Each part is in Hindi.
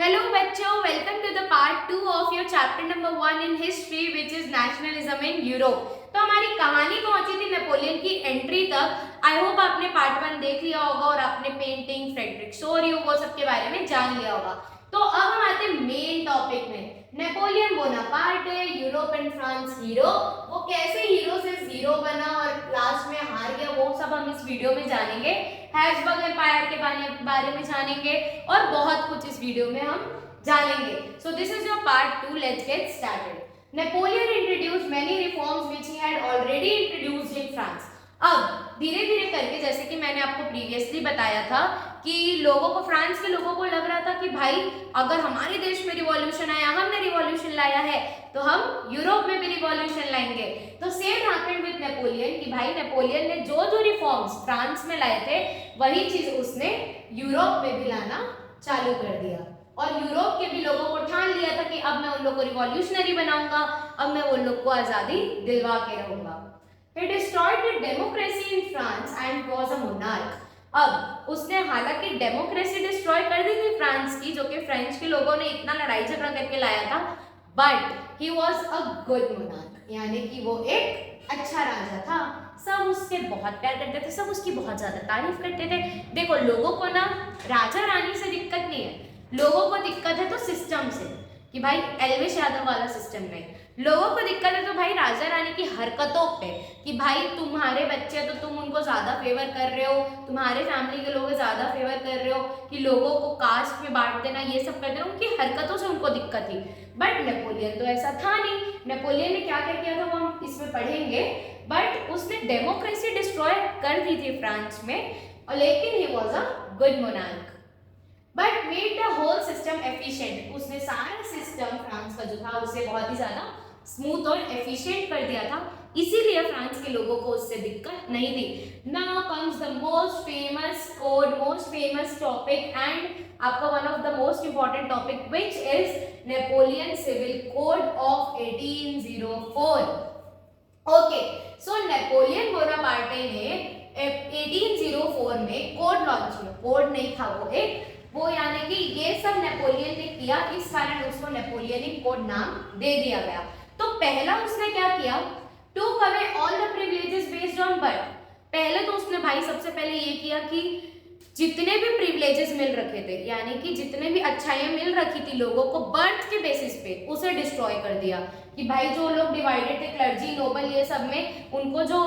हेलो बच्चों, welcome to the part 2 of your chapter number 1 in history which is nationalism in Europe. तो हमारी कहानी पहुंची थी नेपोलियन की एंट्री तक। आई होप आपने पार्ट 1 देख लिया होगा और आपने पेंटिंग, फ्रेडरिक सोरियो वो सब के बारे में जान लिया होगा। तो अब हम आते हैं मेन टॉपिक में। Napoleon Bonaparte, Europe and France hero. वो कैसे हीरो से जीरो बना और लास्ट में हार गया, वो सब हम इस वीडियो में जानेंगे। हैब्सबर्ग एम्पायर के बारे में जानेंगे और बहुत कुछ इस वीडियो में हम जानेंगे। So this is your part 2, let's get started. Napoleon introduced many reforms which he had already introduced in France. अब धीरे धीरे करके, जैसे कि मैंने आपको प्रीवियसली बताया था कि लोगों को, फ्रांस के लोगों को लग रहा था कि भाई अगर हमारे देश में रिवॉल्यूशन आया, हमने रिवॉल्यूशन लाया है, तो हम यूरोप में भी रिवॉल्यूशन लाएंगे। तो सेम हैपेंड विद नेपोलियन कि भाई नेपोलियन ने जो जो रिफॉर्म्स फ्रांस में लाए थे वही चीज उसने यूरोप में भी लाना चालू कर दिया। और यूरोप के भी लोगों को ठान लिया था कि अब मैं उन लोगों को रिवॉल्यूशनरी बनाऊंगा, अब मैं उन लोग को आजादी दिलवा के रहूंगा। He destroyed the democracy in France and was a monarch. अब उसने हालांकि डेमोक्रेसी डिस्ट्रॉय कर दी थी फ्रांस की, जो कि फ्रेंच के लोगों ने इतना लड़ाई झगड़ा करके लाया था, but he was a good monarch, यानी कि वो एक अच्छा राजा था। सब उससे बहुत प्यार करते थे, सब उसकी बहुत ज्यादा तारीफ करते थे। देखो, लोगों को ना राजा रानी से दिक्कत नहीं है, लोगों को दिक्कत है तो सिस्टम से, कि भाई एल्विश यादव वाला सिस्टम नहीं। लोगों को दिक्कत है तो भाई राजा रानी की हरकतों पे, कि भाई तुम्हारे बच्चे तो तुम उनको ज्यादा फेवर कर रहे हो, तुम्हारे फैमिली के लोग ज्यादा फेवर कर रहे हो, कि लोगों को कास्ट में बांट देना, ये सब कर देना, उनकी हरकतों से उनको दिक्कत थी। बट नेपोलियन तो ऐसा था नहीं। नेपोलियन ने क्या क्या किया था वो हम इसमें पढ़ेंगे। बट उसने डेमोक्रेसी डिस्ट्रॉय कर दी थी फ्रांस में, और लेकिन he was a good monarch but made the whole system efficient. उसने सारा सिस्टम फ्रांस का जो था उसे बहुत ही ज्यादा स्मूथ और एफिशिएंट कर दिया था, इसीलिए फ्रांस के लोगों को उससे दिक्कत नहीं थी। Now comes the most famous code, most famous topic and आपका one of the most important topic which is Napoleon civil code of 1804। Okay, so Napoleon Bonaparte ने 1804 में कोड लॉन्च किया। कोड नहीं था वो यानी कि ये सब नेपोलियन ने किया, इस कारण उसको नेपोलियनिक कोड नाम दे दिया गया। तो पहला उसने क्या किया, टूक away all the privileges based on birth. पहले तो उसने भाई सबसे पहले ये किया कि जितने भी प्रिविलेजेस मिल रखे थे, यानी कि जितने भी अच्छाइयां मिल रखी थी लोगों को बर्थ के बेसिस पे, उसे डिस्ट्रॉय कर दिया। कि भाई जो लोग डिवाइडेड थे, क्लर्जी, नोबल, ये सब में उनको जो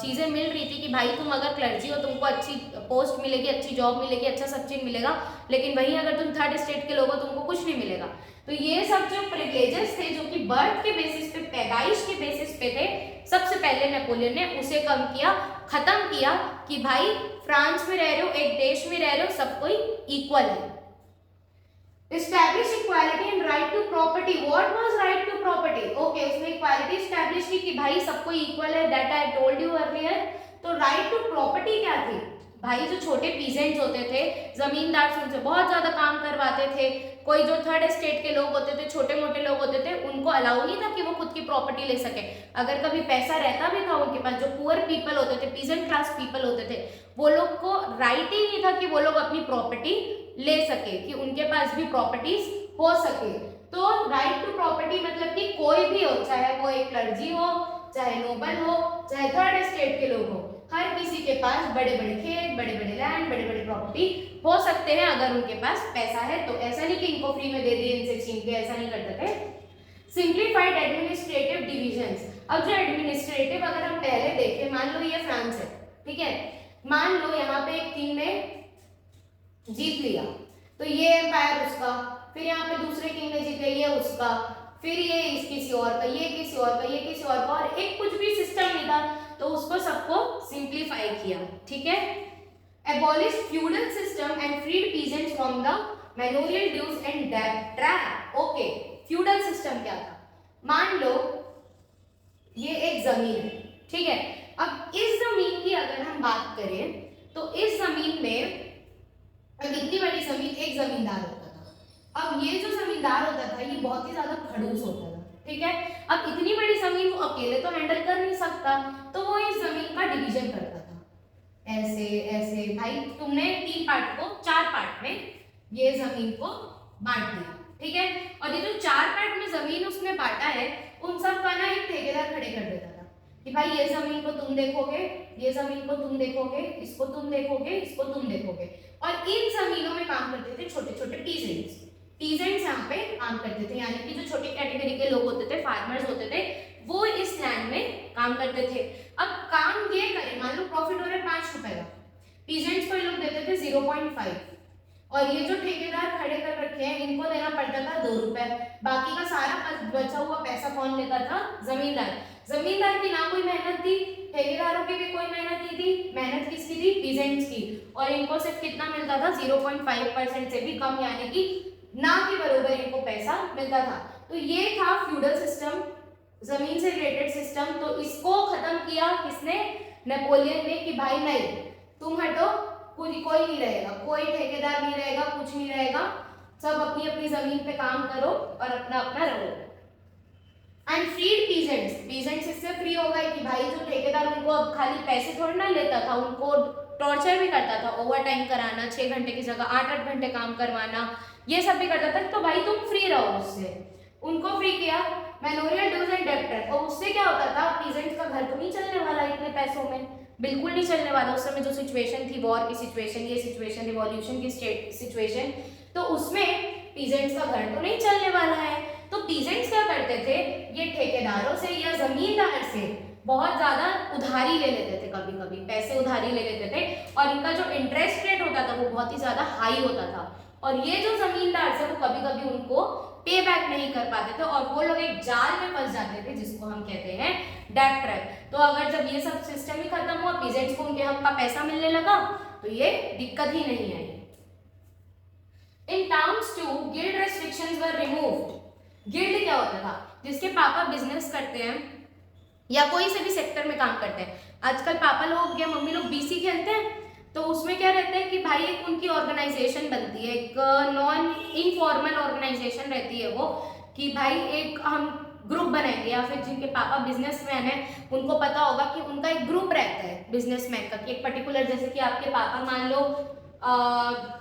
चीजें मिल रही थी कि भाई तुम अगर क्लर्जी हो तुमको अच्छी पोस्ट मिलेगी, अच्छी जॉब मिलेगी, अच्छा सब चीज मिलेगा, लेकिन वहीं अगर तुम थर्ड स्टेट के लोग हो तुमको कुछ नहीं मिलेगा। तो ये सब जो प्रिविलेजेस थे जो कि बर्थ के बेसिस पे, पैदाइश के बेसिस पे थे, सबसे पहले नेपोलियन ने उसे कम किया, खत्म किया कि भाई फ्रांस में रह रहे हो, एक देश में रह रहे हो, सब कोई इक्वल है। Establish equality and right to property. What was right to property? Okay, उसने equality establish की कि भाई सबको इक्वल है, that I told you earlier। तो right to property क्या थी? भाई जो छोटे पीजेंट्स होते थे, जमींदार से उनसे बहुत ज्यादा काम करवाते थे, कोई जो थर्ड स्टेट के लोग होते थे, छोटे मोटे लोग होते थे, उनको अलाउ नहीं था कि वो खुद की प्रॉपर्टी ले सके। अगर कभी पैसा रहता भी था उनके पास, जो पुअर पीपल होते थे, पीजेंट क्लास पीपल होते थे, वो लोग को राइट ही नहीं था कि वो लोग अपनी प्रॉपर्टी ले सके, कि उनके पास भी प्रॉपर्टीज हो सके। तो राइट टू प्रॉपर्टी मतलब कि कोई भी हो, चाहे वो एक क्लर्जी हो, चाहे नोबल हो, चाहे थर्ड स्टेट के लोग हो, हर किसी के पास बड़े बड़े खेत, बड़े बड़े लैंड, बड़े बड़े प्रॉपर्टी हो सकते हैं अगर उनके पास पैसा है। तो ऐसा नहीं कि इनको फ्री में दे दिए, इनसे छीन के, ऐसा नहीं करते थे। Simplified administrative divisions. अब जो एडमिनिस्ट्रेटिव, अगर हम पहले देखें, मान लो ये फ्रांस है, ठीक है, मान लो यहाँ पे एक किंग ने जीत लिया, तो ये एम्पायर उसका, फिर यहाँ पे दूसरे किंग ने जीत लिया, ये उसका, फिर ये किसी और का, ये किसी और का, ये किसी और का, और एक कुछ भी सिस्टम नहीं था, तो उसको सबको सिंप्लीफाई किया, ठीक है। Abolish feudal system and freed peasants from the manorial dues and डेब्ट ट्रैप। ओके, फ्यूडल सिस्टम क्या था, मान लो ये एक जमीन है, ठीक है। अब इस जमीन की अगर हम बात करें तो इस जमीन में, इतनी बड़ी जमीन, एक जमींदार होता था। अब ये जो जमींदार होता था ये बहुत ही ज्यादा खड़ूस होता था, ठीक है। अब इतनी बड़ी जमीन वो अकेले तो हैंडल कर नहीं सकता, तो वो इस जमीन का डिवीजन करता था, ऐसे ऐसे, भाई तुमने 3 पार्ट को 4 पार्ट में ये जमीन को बांट दिया, ठीक है। और ये जो 4 पार्ट में जमीन उसने बांटा है, उन सब का ना एक ठेकेदार खड़े कर देता था कि भाई ये जमीन को तुम देखोगे, ये जमीन को तुम देखोगे, इसको तुम देखोगे, इसको तुम देखोगे। और इन जमीनों में काम करते थे छोटे छोटे पीजेंट्स। पीजेंट्स यहाँ पे काम करते थे, यानी कि जो छोटे कैटेगरी के लोग होते थे, फार्मर्स होते थे, वो इस लैंड में काम करते थे। अब काम ये करे, मान लो प्रॉफिट हो रहा है 5 रुपए का, पीजेंट्स को ये लोग देते थे 0.5, और ये जो ठेकेदार खड़े कर रखे हैं इनको देना पड़ता था 2 रुपए। बाकी का सारा बचा हुआ पैसा कौन लेता था? जमींदार। जमींदार की ना कोई मेहनत थी, ठेकेदारों की भी कोई मेहनत नहीं थी, मेहनत किसकी थी? पीजेंट्स की। और इनको सिर्फ कितना मिलता था? 0.5% से भी कम, यानी कि ना के बराबर इनको पैसा मिलता था। तो ये था फ्यूडल सिस्टम, जमीन से रिलेटेड सिस्टम। तो इसको खत्म किया किसने? नेपोलियन ने, कि भाई नहीं, तुम हटो, कोई नहीं रहेगा, कोई ठेकेदार नहीं रहेगा, कुछ नहीं रहेगा, सब अपनी अपनी जमीन पे काम करो और अपना अपना रहो। एंड फ्रीड पीजेंट्स, पीजेंट्स इससे फ्री हो गए कि भाई जो ठेकेदार उनको अब खाली पैसे थोड़ा ना लेता था, उनको टॉर्चर भी करता था, ओवर टाइम कराना, 6 घंटे की जगह 8-8 घंटे काम करवाना, ये सब भी करता था। तो भाई तुम फ्री रहो उससे, उनको फ्री किया। मैनोरियल ड्यूज एंड डेब्टर, और उससे क्या होता था? पीजेंट्स का घर तो नहीं चलने वाला इतने पैसों में, बिल्कुल नहीं चलने वाला। उस समय जो सिचुएशन थी, वॉर की सिचुएशन, ये सिचुएशन, रिवॉल्यूशन की स्टेट सिचुएशन, तो उसमें पीजेंट्स का घर तो नहीं चलने वाला है। तो पीजेंट्स क्या करते थे? ये ठेकेदारों से या जमींदार से बहुत ज्यादा उधारी ले लेते थे, कभी कभी पैसे उधारी ले लेते थे, और इनका जो इंटरेस्ट रेट होता था वो बहुत ही ज्यादा हाई होता था। और ये जो जमींदार थे वो कभी कभी उनको पे बैक नहीं कर पाते थे, और वो लोग एक जाल में फंस जाते थे जिसको हम कहते हैं डेट ट्रैप। तो अगर जब ये सब सिस्टम ही खत्म हुआ, पीजेंट्स को उनके हक का पैसा मिलने लगा, तो ये दिक्कत ही नहीं आई। In towns to guild restrictions were removed. Guild क्या होता था? जिसके पापा बिजनेस करते हैं या कोई से भी सेक्टर में काम करते हैं, आजकल पापा लोग या मम्मी लोग बीसी खेलते हैं, तो उसमें क्या रहता है कि भाई एक उनकी ऑर्गेनाइजेशन बनती है, एक नॉन इनफॉर्मल ऑर्गेनाइजेशन रहती है वो, कि भाई एक हम ग्रुप बनाएंगे, या फिर जिनके पापा बिजनेसमैन है उनको पता होगा कि उनका एक ग्रुप रहता है बिजनेसमैन का, कि एक पर्टिकुलर, जैसे कि आपके पापा मान लो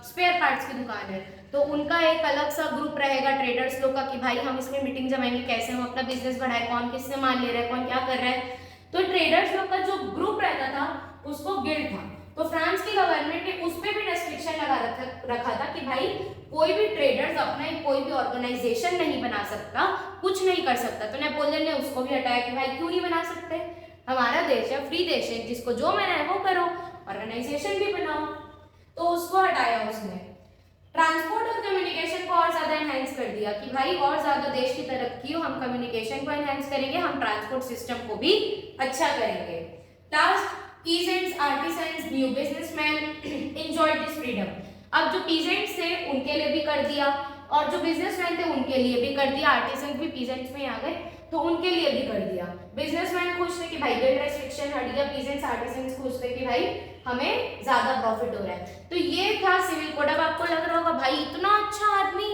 स्पेयर पार्ट्स की दुकान है, तो उनका एक अलग सा ग्रुप रहेगा ट्रेडर्स लोग का, कि भाई हम इसमें मीटिंग जमाएंगे, कैसे हम अपना बिजनेस बढ़ाए, कौन किससे माल ले रहा है, कौन क्या कर रहा है। तो ट्रेडर्स लोग का जो ग्रुप रहता था उसको गिल्ड था। तो फ्रांस की गवर्नमेंट ने उस पर भी रेस्ट्रिक्शन लगा रखा था कि भाई कोई भी ट्रेडर्स अपना कोई भी ऑर्गेनाइजेशन नहीं बना सकता, कुछ नहीं कर सकता। तो नेपोलियन ने उसको भी हटाया कि भाई क्यों नहीं बना सकते, हमारा देश है, फ्री देश है, जिसको जो मना है वो करो, ऑर्गेनाइजेशन भी बनाओ। तो उसको हटाया उसने। ट्रांसपोर्ट और कम्युनिकेशन को और ज्यादा एनहांस कर दिया कि भाई और ज्यादा देश की तरक्की हो, हम कम्युनिकेशन को एनहांस करेंगे, हम ट्रांसपोर्ट सिस्टम को भी अच्छा करेंगे। Last, peasants, artisans, new businessman enjoyed this freedom. अब जो पीजेंट्स थे उनके लिए भी कर दिया, और जो बिजनेसमैन थे उनके लिए भी कर दिया, आर्टिसंस भी पीजेंट्स में आ गए तो उनके लिए भी कर दिया। बिजनेसमैन खुश थे कि भाई गिल्ड रेस्ट्रिक्शन हट गया, पीजेंट्स आर्टिसंस खुश थे कि भाई हमें ज्यादा प्रॉफिट हो रहा है। तो ये था सिविल कोड। अब आपको लग रहा होगा भाई इतना अच्छा आदमी,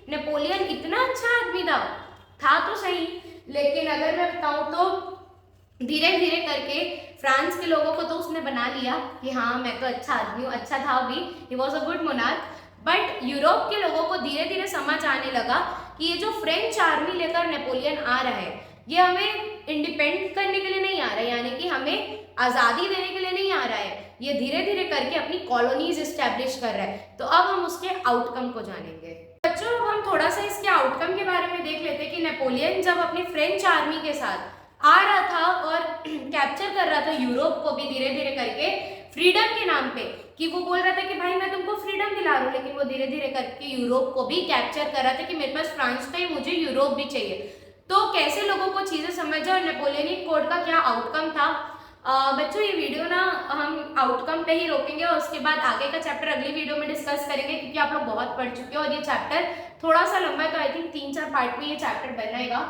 नेपोलियन इतना अच्छा आदमी था तो सही, लेकिन अगर मैं बताऊं तो धीरे धीरे करके फ्रांस के लोगों को तो उसने बना लिया कि हाँ मैं तो अच्छा आदमी हूँ, अच्छा था भी, ही was a good monarch. But Europe के लोगों को धीरे धीरे समझ आने लगा कि ये जो फ्रेंच आर्मी लेकर नेपोलियन आ रहा है, ये हमें इंडिपेंड करने के लिए नहीं आ रहा है, यानी कि हमें आज़ादी देने के लिए नहीं आ रहा है, ये धीरे धीरे करके अपनी कॉलोनीज इस्टेब्लिश कर रहा है। तो अब हम उसके आउटकम को जानेंगे। बच्चों अब हम थोड़ा सा इसके आउटकम के बारे में देख लेते हैं कि नेपोलियन जब अपनी फ्रेंच आर्मी के साथ आ रहा था और कैप्चर कर रहा था यूरोप को भी धीरे धीरे करके फ्रीडम के नाम पे, कि वो बोल रहा था कि भाई मैं तुमको फ्रीडम दिला रहा हूँ, लेकिन वो धीरे धीरे करके यूरोप को भी कैप्चर कर रहा था कि मेरे पास फ्रांस का ही, मुझे यूरोप भी चाहिए। तो कैसे लोगों को चीजें समझ और नेपोलियनिक कोड का क्या आउटकम था। बच्चों ये वीडियो ना हम आउटकम पे ही रोकेंगे और उसके बाद आगे का चैप्टर अगली वीडियो में डिस्कस करेंगे, क्योंकि आप लोग बहुत पढ़ चुके हो और ये चैप्टर थोड़ा सा लंबा है, तो आई थिंक 3-4 पार्ट में ये चैप्टर बनेगा।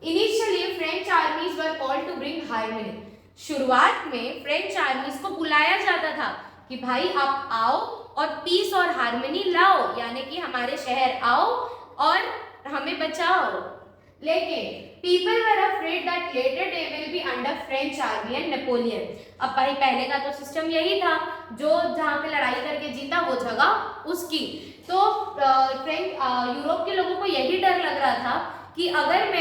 Initially French armies were called to bring harmony. शुरुआत में फ्रेंच आर्मीज को बुलाया जाता था कि भाई आप आओ और पीस और हार्मनी लाओ, यानी कि हमारे शहर आओ और हमें बचाओ। लेकिन people were afraid that later they will be under French army and Napoleon. अब भाई पहले का तो सिस्टम यही था, जो जहाँ पे लड़ाई करके जीता वो जगह उसकी, तो यूरोप के लोगों को यही डर लग रहा था कि अगर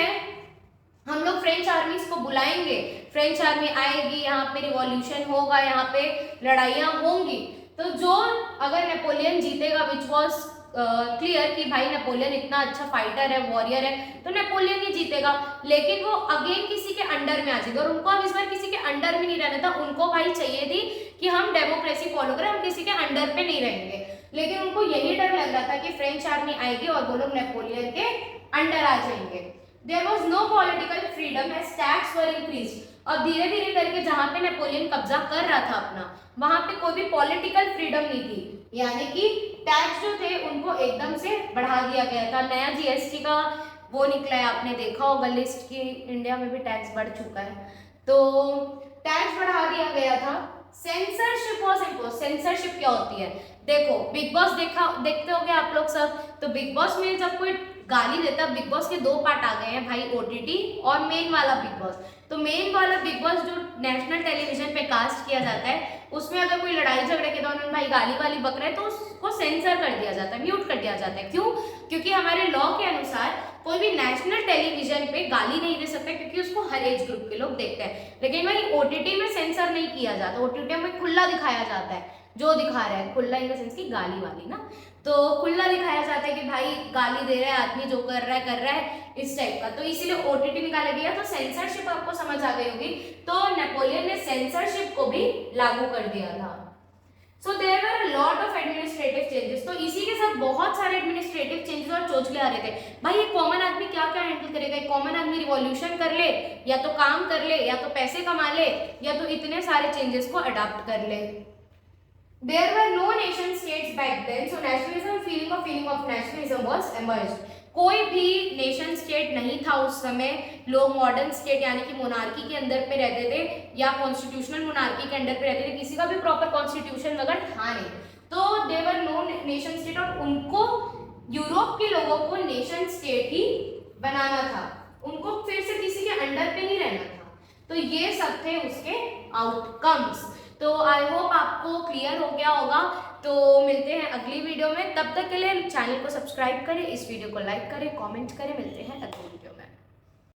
हम लोग फ्रेंच आर्मीज को बुलाएंगे, फ्रेंच आर्मी आएगी, यहाँ पे रिवॉल्यूशन होगा, यहाँ पे लड़ाइयाँ होंगी, तो जो अगर नेपोलियन जीतेगा, विच वॉज क्लियर कि भाई नेपोलियन इतना अच्छा फाइटर है, वॉरियर है, तो नेपोलियन ही जीतेगा, लेकिन वो अगेन किसी के अंडर में आ जाएगा और उनको अब इस बार किसी के अंडर में नहीं रहना था। उनको भाई चाहिए थी कि हम डेमोक्रेसी फॉलो करें, हम किसी के अंडर पे नहीं रहेंगे, लेकिन उनको यही डर लग रहा था कि फ्रेंच आर्मी आएगी और वो लोग नेपोलियन के अंडर आ जाएंगे। There was no political freedom as tax were increased। और धीरे धीरे करके जहाँ पे नेपोलियन कब्जा कर रहा था अपना, वहां पे कोई भी पॉलिटिकल फ्रीडम नहीं थी, यानी कि टैक्स जो थे उनको एकदम से बढ़ा दिया गया था। नया जीएसटी का वो निकला है, आपने देखा होगा लिस्ट की इंडिया में भी टैक्स बढ़ चुका है, तो टैक्स बढ़ा दिया गया था। Censorship was impose. सेंसरशिप क्या होती है? देखो बिग बॉस देखते होगे आप लोग सब, तो बिग बॉस में जब कोई गाली देता, बिग बॉस के दो पार्ट आ गए हैं भाई, ओटीटी और मेन वाला बिग बॉस। तो मेन वाला बिग बॉस जो नेशनल टेलीविजन पे कास्ट किया जाता है, उसमें अगर कोई लड़ाई झगड़े के दौरान भाई गाली वाली बक रहा है तो उसको सेंसर कर दिया जाता है, म्यूट कर दिया जाता है। क्यों? क्योंकि हमारे लॉ के अनुसार कोई भी नेशनल टेलीविजन पे गाली नहीं दे सकता, क्योंकि उसको हर एज ग्रुप के लोग देखते हैं। लेकिन भाई ओटीटी में सेंसर नहीं किया जाता, ओटीटी में खुला दिखाया जाता है, जो दिखा रहा है खुला इन द सेंस की गाली वाली ना, तो खुला दिखाया जाता है कि भाई गाली दे रहा है आदमी, जो कर रहा है इस टाइप का, तो इसीलिए ओटीटी निकाला गया। तो सेंसरशिप आपको समझ आ गई होगी, तो नेपोलियन ने सेंसरशिप को भी लागू कर दिया था। So there were a lot of administrative changes. तो इसी के साथ बहुत सारे एडमिनिस्ट्रेटिव चेंजेस और चोचले आ रहे थे। भाई एक कॉमन आदमी क्या क्या हैंडल करेगा? एक कॉमन आदमी रिवॉल्यूशन कर ले, या तो काम कर ले, या तो पैसे कमा ले, या तो इतने सारे चेंजेस को अडॉप्ट कर ले। There were no nation states back then, so nationalism feeling of nationalism was emerged। कोई भी नेशन स्टेट नहीं था उस समय, लोग मॉडर्न स्टेट यानी कि मोनार्की के अंदर पे रहते थे या कॉन्स्टिट्यूशनल मोनार्की के अंदर पे रहते थे, किसी का भी प्रॉपर कॉन्स्टिट्यूशन वगैरह था नहीं। तो देवर नो नेशन स्टेट, और उनको यूरोप के लोगों को नेशन स्टेट ही बनाना था, उनको फिर से किसी के अंडर पे नहीं रहना था। तो ये सब थे उसके आउटकम्स। तो आई होप आपको क्लियर हो गया होगा। तो मिलते हैं अगली वीडियो में, तब तक के लिए चैनल को सब्सक्राइब करें, इस वीडियो को लाइक करें, कमेंट करें, मिलते हैं अगली वीडियो में।